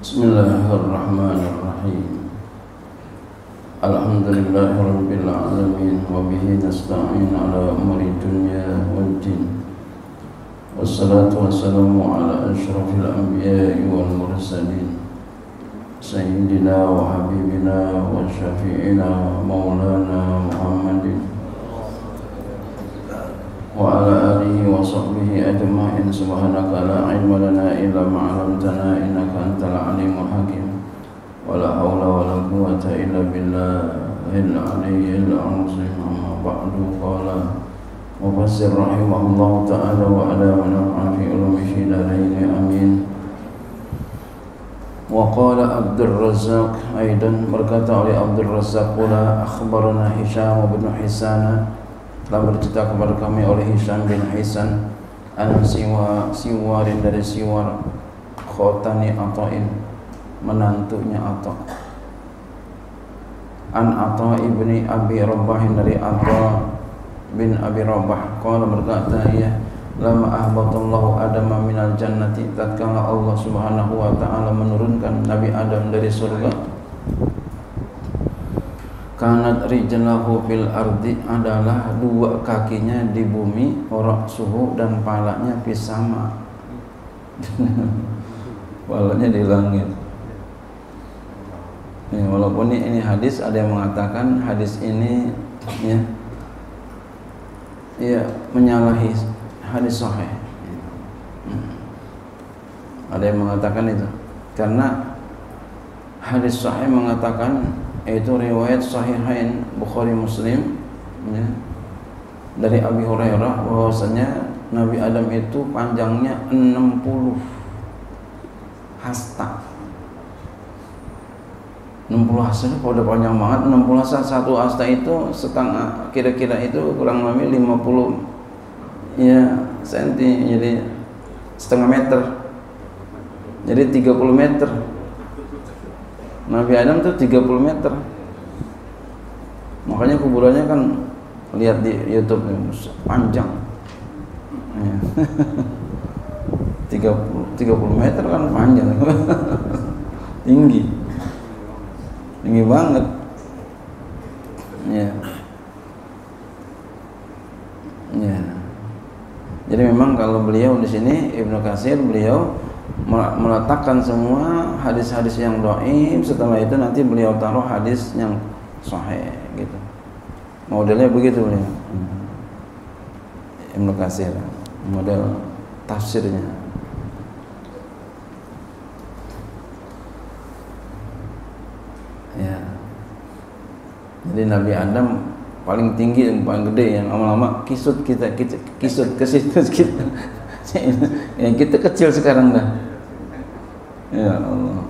Bismillahirrahmanirrahim. Alhamdulillahirabbil alamin wa bihi nasta'in ala umuri dunya waddin. Wassalatu wassalamu ala asyrafil anbiya'i wal mursalin. Sayyidina wa habibina wa syafi'ina maulana Muhammadin wa ala alihi wa sahbihi ajma'in. Subhanaka la ilma lana illa ma 'allamtana innaka antal alimul hakim. Wa la haula wa la quwwata illa billahil aliyyil azim. Amma ba'du. Qala mufassir rahimahullahu ta'ala wa ala wa nafa'a fi ulumihi darain amin. Wa qala Abdul Razzaq aidan, berkata oleh Abdul Razzaq pula, akhbarana Hisham bin Hisan, telah bercerita kepada kami oleh Hisham bin Hisan, an siwarin dari siwar, khotani Ata'in, menantunya Ata', an Ata' ibni Abi Rabah, dari Ata' bin Abi Rabah, qala berkata ya, lama ahbatallahu Adama minal jannati, tatkala Allah subhanahu wa ta'ala menurunkan Nabi Adam dari surga, kanat rijlahu fil ardi, adalah dua kakinya di bumi, warak suhu, dan palanya pisama palanya di langit. Ya, walaupun ini hadis, ada yang mengatakan hadis ini ya menyalahi hadis sahih. Ada yang mengatakan itu karena hadis sahih mengatakan, yaitu riwayat sahihain Bukhari Muslim ya, dari Abi Hurairah, bahwasanya Nabi Adam itu panjangnya 60 hasta. 60 hasta itu udah panjang banget. 60 hasta, satu hasta itu setengah, kira-kira itu kurang lebih 50 ya senti, jadi setengah meter, jadi 30 meter. Nabi Adam tuh 30 meter. Makanya kuburannya kan, lihat di YouTube, panjang ya. 30 meter kan panjang tinggi banget ya. Jadi memang kalau beliau di sini, Ibnu Katsir, beliau meletakkan semua hadis-hadis yang dhaif, setelah itu nanti beliau taruh hadis yang sahih gitu. Modelnya begitu beliau. Ibnu Katsir model tafsirnya. Ya. Jadi Nabi Adam paling tinggi, yang paling gede, yang lama-lama kisut kita ke situ kita. Yang kita kecil sekarang dah. Ya Allah.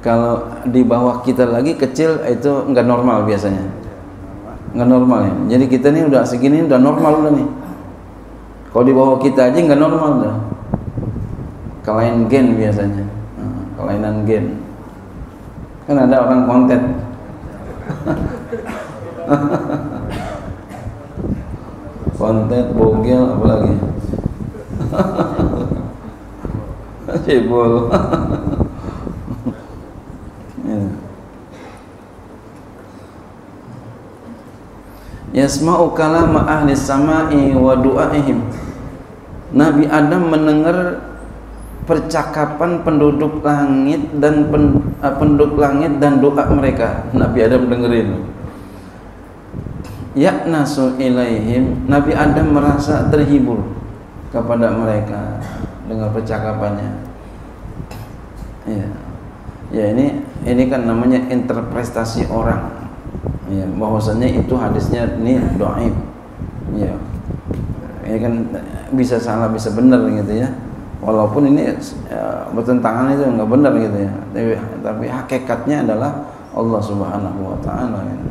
Kalau di bawah kita lagi kecil, itu enggak normal biasanya. Enggak normal ya. Jadi kita nih udah segini udah normal udah nih. Kalau di bawah kita aja enggak normal dah. Kelainan gen biasanya. Kelainan gen. Kan ada orang konten. Konten, bogel, apa lagi? Cebol. Yasma'u kalama ahli sama'i wa du'aihim. Nabi Adam mendengar percakapan penduduk langit dan penduduk langit dan doa mereka. Nabi Adam dengerin. Ya'nasu ilaihim, Nabi Adam merasa terhibur kepada mereka dengan percakapannya. Ya ini kan namanya interpretasi orang. Ya, bahwasanya itu hadisnya ini dhaif. Ya. Ini kan bisa salah bisa benar gitu ya. Walaupun ini bertentangan, itu enggak benar gitu ya. Tapi hakikatnya adalah Allah Subhanahu wa taala gitu.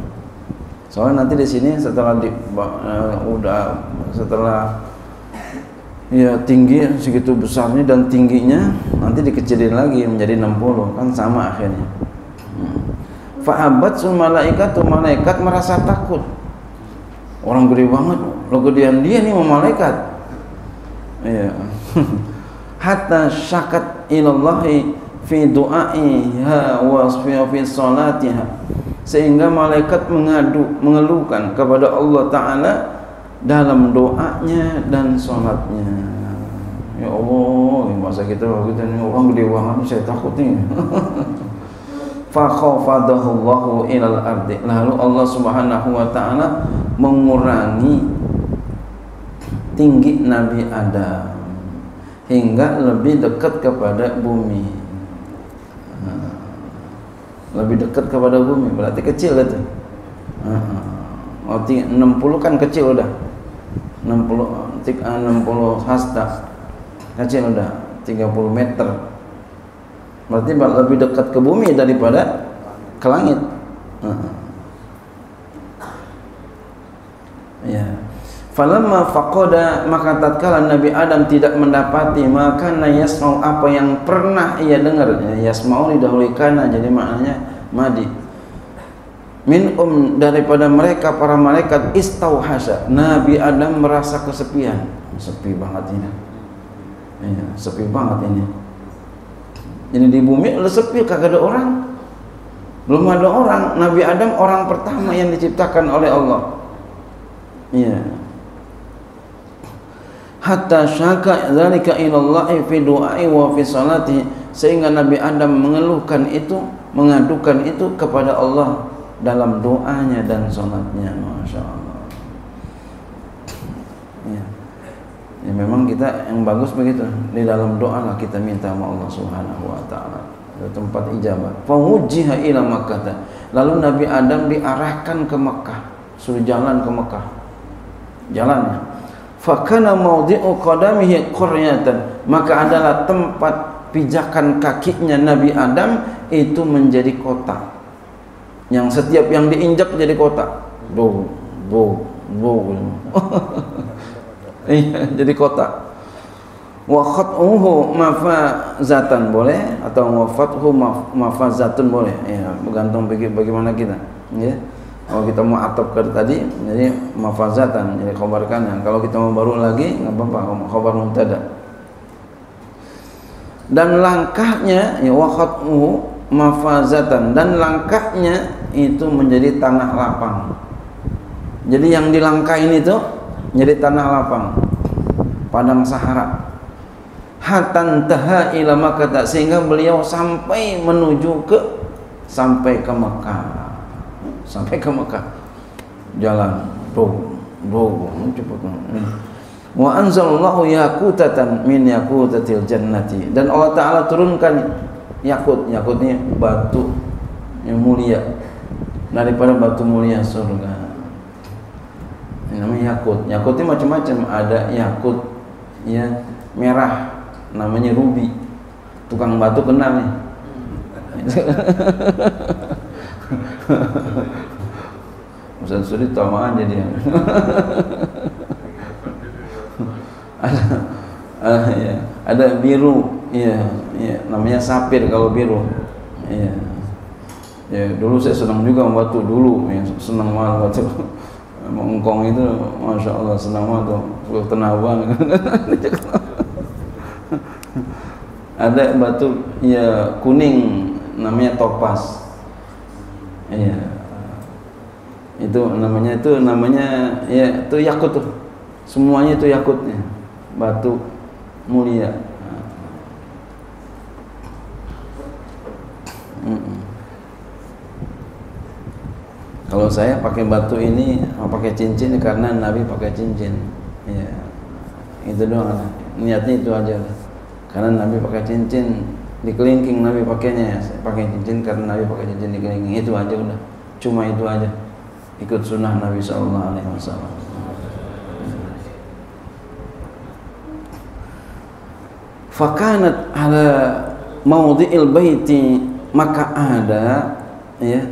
Soalnya nanti di sini setelah ya tinggi segitu besarnya dan tingginya, nanti dikecilin lagi menjadi 60, kan sama akhirnya. Fa'abat malaikat merasa takut. Orang gede banget, lo gedean dia nih mau malaikat. Iya. Hatta syakat ilallahi fi du'aiha wa fi salatiha, sehingga malaikat mengeluhkan kepada Allah Ta'ala dalam doanya dan salatnya. Ya Allah, masa kita ini orang gede banget, saya takut nih. Fa khafadahu Allahu ilal ardi, lalu Allah Subhanahu wa Ta'ala mengurangi tinggi Nabi Adam hingga lebih dekat kepada bumi. Lebih dekat kepada bumi berarti kecil itu. 60 kan kecil udah. 60 hasta kecil udah 30 meter. Berarti lebih dekat ke bumi daripada ke langit. Ya. Falamma faqada, maka tatkala Nabi Adam tidak mendapati, maka yasmau, apa yang pernah ia dengar. Yasmau didahului kana, jadi maknanya madi. Min daripada mereka para malaikat, istauhasa, Nabi Adam merasa kesepian. Sepi banget ini. Ya, sepi banget ini. Jadi di bumi udah sepi, kagak ada orang. Belum ada orang. Nabi Adam orang pertama yang diciptakan oleh Allah. Iya. Hatta syaka dzalika ilallahi fi du'ai wa fi salati, sehingga Nabi Adam mengeluhkan itu, mengadukan itu kepada Allah dalam doanya dan salatnya. Masya Allah. Ya. Ya, memang kita yang bagus begitu, di dalam doa lah kita minta sama Allah Subhanahu wa Ta'ala, tempat ijabah. Fawujjiha ila Makkah, lalu Nabi Adam diarahkan ke Mekah, suruh jalan ke Mekah. Jalannya fakana mawdi'u qadamihi qaryatan, maka adalah tempat pijakan kakinya Nabi Adam itu menjadi kota, yang setiap yang diinjak jadi kota. Iya, jadi kota. Wa khat'uhu mafazatan boleh, atau wa fathu mafazatun boleh. Ya, bergantung bagaimana kita. Ya. Kalau kita mau atop ke tadi, jadi mafazatan, jadi khabarkannya. Kalau kita mau baru lagi, nggak apa-apa, khabar mubtada. Dan langkahnya, ya waqat'u mafazatan, dan langkahnya itu menjadi tanah lapang. Jadi yang dilangkahin itu jadi tanah lapang, padang Sahara. Hatan taha ila Makkah, sehingga beliau sampai ke Mekah. Sampai ke Mekah, jalan, cepet. Wa anzalallahu yakutatan min yakutatil jannati, dan Allah Ta'ala turunkan yakut. Yakutnya batu yang mulia daripada batu mulia surga. Ini namanya yakut. Yakutnya macam-macam, ada yakut ya merah, namanya ruby. Tukang batu kenal nih. Ustaz Suri tamaan jadi ada biru, ya, namanya sapir kalau biru. Ya, dulu saya senang juga membatu dulu, ya, senang banget batu. Mengkong itu, masya Allah, senang banget tuh, tenabang. Ada batu ya kuning, namanya topas. Iya. Itu namanya ya itu yakut tuh. Semuanya itu yakutnya. Batu mulia. Kalau saya pakai batu ini, pakai cincin karena Nabi pakai cincin. Ya. Itu doang. Niatnya itu aja. Karena Nabi pakai cincin di kelingking, Nabi pakainya. Saya pakai cincin karena Nabi pakai cincin di kelingking. Itu aja udah. Cuma itu aja. Ikut sunnah Nabi sallallahu alaihi wasallam. Fakanat ala maudhi'il baiti, maka ada ya,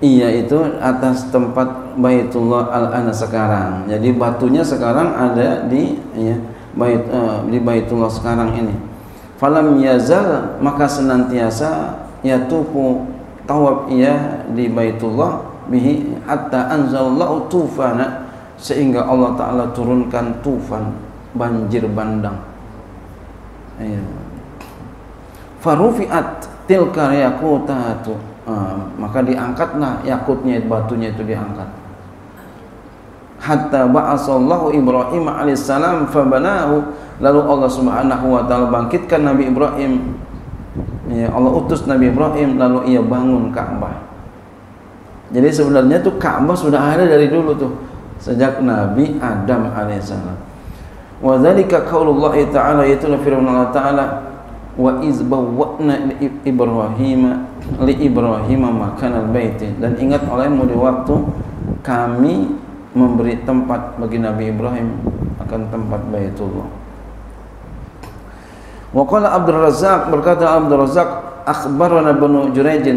iya itu atas tempat Baitullah al-ana sekarang. Jadi batunya sekarang ada di ya, di Baitullah sekarang ini. Falam yazal, maka senantiasa yatufu tawaf ia di Baitullah bihi hatta anzalallahu tufana, sehingga Allah Ta'ala turunkan tufan, banjir bandang. farufi'at tilka yaqutatu, maka diangkatlah yakutnya, batunya itu diangkat. Hatta ba'asallahu Ibrahim alaihissalam fabanahu, lalu Allah Subhanahu wa taala bangkitkan Nabi Ibrahim, ya, Allah utus Nabi Ibrahim lalu ia bangun Ka'bah. Jadi sebenarnya tuh Ka'bah sudah ada dari dulu tuh, sejak Nabi Adam alaihissalam. Wa dzalika qaulullah ta'ala, yaitu firman Allah taala, wa iz bawwa'na li Ibrahim makanal baiti, dan ingat olehmu di waktu kami memberi tempat bagi Nabi Ibrahim akan tempat Baitullah. Wa qala Abdul Razzaq, berkata Abdul Razzaq, akhbarana Ibnu Jurayj,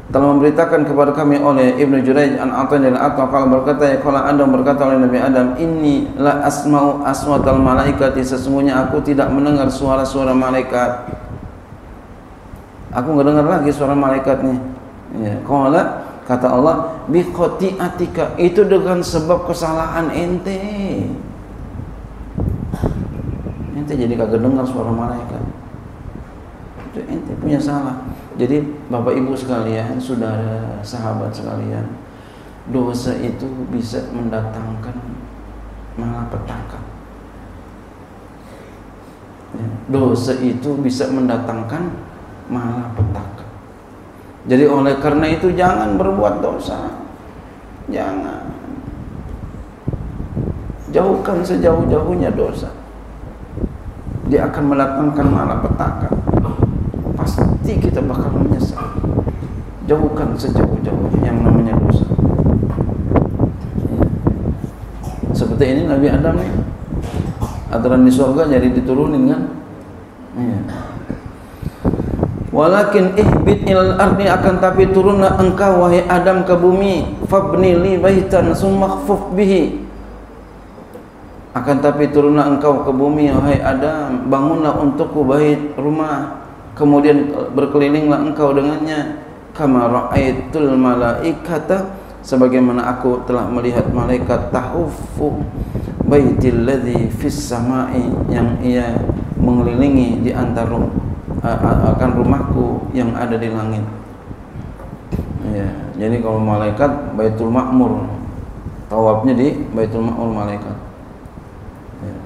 telah memberitakan kepada kami oleh Ibnu Jurayj an Atha dan Atha, kalau berkata, ya kalau Adam berkata oleh Nabi Adam, inni la asma'u aswatal malaikati, sesungguhnya aku tidak mendengar suara-suara malaikat, aku enggak dengar lagi suara malaikatnya. Ya, qala, kata Allah, bi khati'atika, itu dengan sebab kesalahan ente. Ente jadi kagak dengar suara malaikat, itu ente punya salah. Jadi Bapak Ibu sekalian, saudara, sahabat sekalian, dosa itu bisa mendatangkan malapetaka. Dosa itu bisa mendatangkan malapetaka. Jadi oleh karena itu jangan berbuat dosa. Jangan. Jauhkan sejauh-jauhnya dosa. Dia akan mendatangkan malapetaka. Pasti kita bakal menyesal. Jauhkan sejauh-jauhnya yang namanya dosa. Seperti ini Nabi Adam nih, aturan di surga jadi diturunin kan. Walakin ihbit ilal ardi, akan tapi turunlah engkau wahai Adam ke bumi, fabni li baitan summa khfuf bihi, akan tapi turunlah engkau ke bumi wahai Adam, bangunlah untukku bait, rumah, kemudian berkelilinglah engkau dengannya, kama ra'aitul malaikata, sebagaimana aku telah melihat malaikat tahuffu baitil ladzi fis samai, yang ia mengelilingi di antara akan rumahku yang ada di langit. Ya, jadi kalau malaikat Baitul Ma'mur, tawafnya di Baitul Ma'mur malaikat. Ya.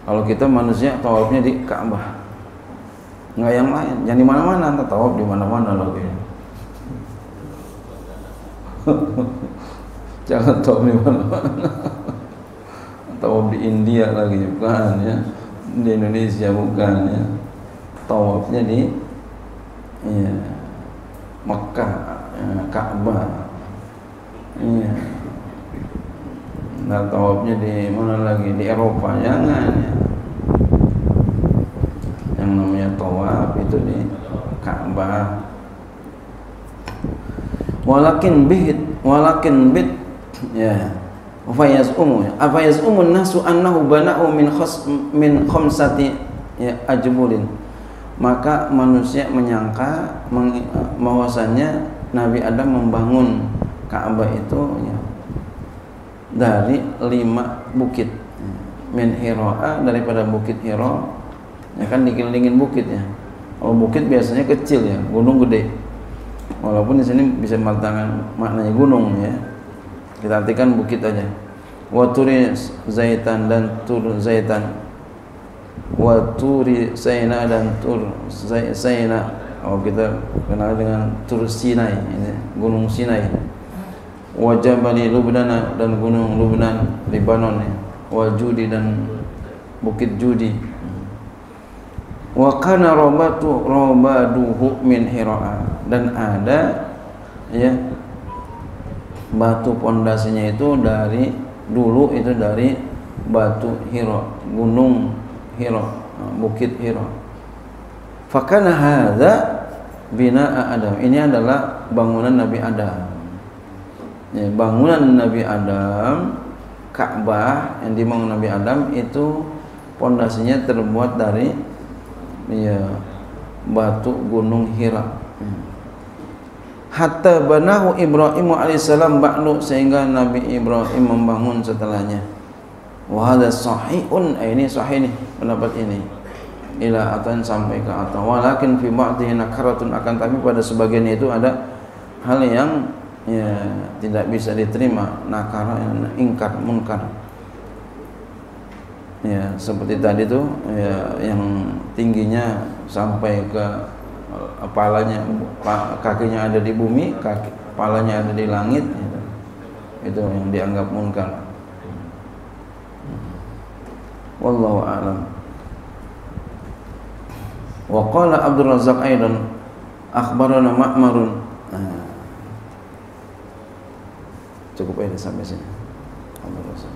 Kalau kita manusia tawafnya di Ka'bah, nggak yang lain. Jangan di mana-mana, anda tawaf di mana-mana lagi. Jangan tawaf di mana-mana. Tawaf di India lagi, bukan ya. Di Indonesia bukan ya. Tawafnya di ya, Mekah, ya, Ka'bah. Ya. Nah, tawafnya di mana lagi? Di Eropa, jangan ya. Yang namanya tawaf itu di Ka'bah. Walakin bit ya. Apa yaz'umun nasu annahu bana'u min khamsati ya ajbulin, maka manusia menyangka bahwasanya Nabi Adam membangun Ka'bah itu ya, dari 5 bukit, min Hira, daripada bukit Hira, ya kan dikelilingin bukit ya. Kalau bukit biasanya kecil ya, gunung gede, walaupun di sini bisa maknanya gunung ya. Kita artikan bukit aja. Wa turi zaitan, dan tur zaitan. Wa turi Saina, dan tur Saina. Oh, kita kenal dengan tur Sinai, ini gunung Sinai. Wa jabali Lubnan, dan gunung Lubnan, Lebanon ya. Wa Judi, dan bukit Judi. Wa kana rabaduhu min Hira, dan ada ya batu pondasinya itu dari dulu, itu dari batu Hira, gunung Hira, bukit Hira. Fakana hadza bina'a Adam, ini adalah bangunan Nabi Adam ya, bangunan Nabi Adam, Ka'bah yang dibangun Nabi Adam itu pondasinya terbuat dari ya batu gunung Hira. Hatta banahu Ibrahim alaihissalam ba'du, sehingga Nabi Ibrahim membangun setelahnya. Wa hadza sahihun, ini sahih nih pendapat ini. ila atan sampai ke atau walakin fi ba'dihi nakaratun akan tapi pada sebagiannya itu ada hal yang ya tidak bisa diterima, nakara, ingkar, munkar. Ya, seperti tadi tuh ya yang tingginya sampai ke kepalanya, kakinya ada di bumi, kepalanya ada di langit, gitu. Itu yang dianggap munkar. Wallahu a'lam. Wa qala Abdul Razzaq aidan akhbarana Ma'marun. Cukup aja sampai sini. Abdul Razzaq.